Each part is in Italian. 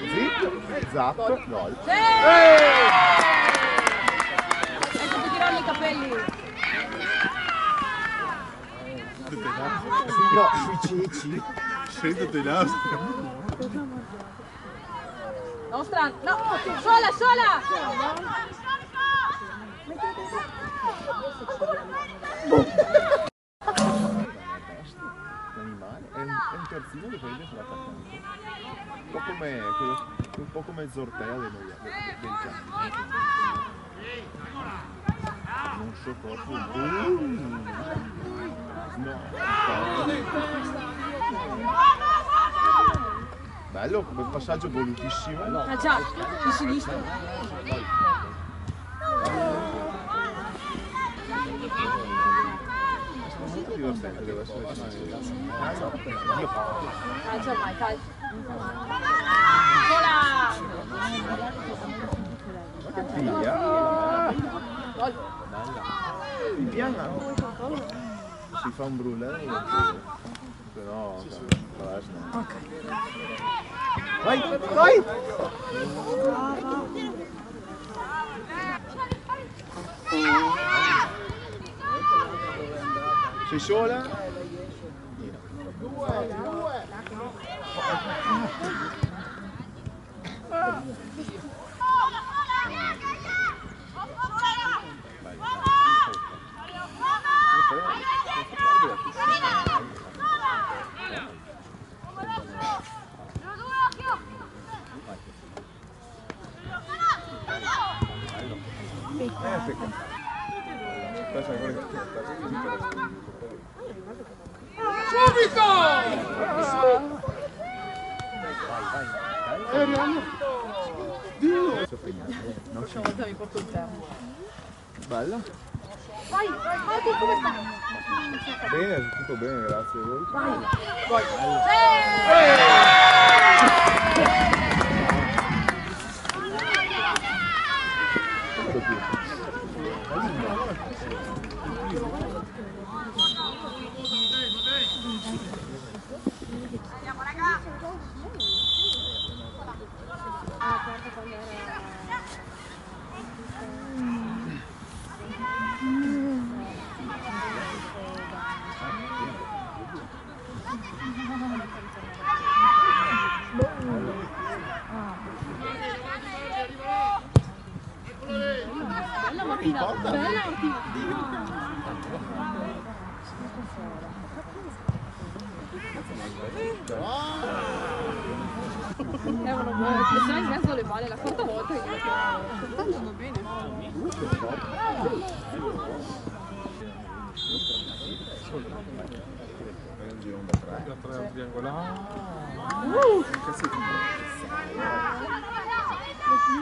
Zip, zap, gol. Sì! Ecco che tirano i capelli. No, sui ceci. Scendete in alto. No, strano. No, sola, sola! L'animale è un terzino di quelli sull'attaccante. Un po' come Zortea del Gianni. Non so proprio. No. Bello, come passaggio volutissimo. Ah già, di sinistra. Molto divertente, deve essere Ah già vai, dai. Sola! Che piglia! Gol. Piana! Si fa un brulè, però Ok. vai, vai! Sei sola? Subito! Una volta mi porto il termo. Bella? Vai, vai, come sta? Bene, tutto bene, grazie a voi. Vai. Bella Martina, bella Martina. Sono in mezzo alle balle, la quarta volta che sta andando bene. Da tre un triangolare.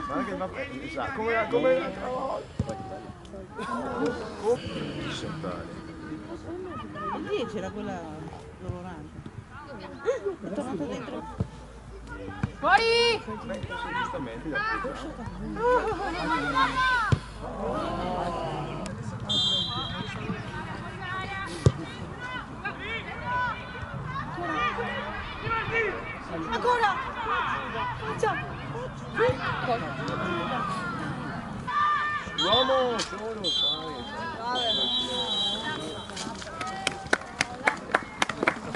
Ma che va come l'altra volta. Lì c'era quella dolorante. È tornata dentro. Fuori! Giustamente da Ancora! Ciao! l'uomo solo, sai.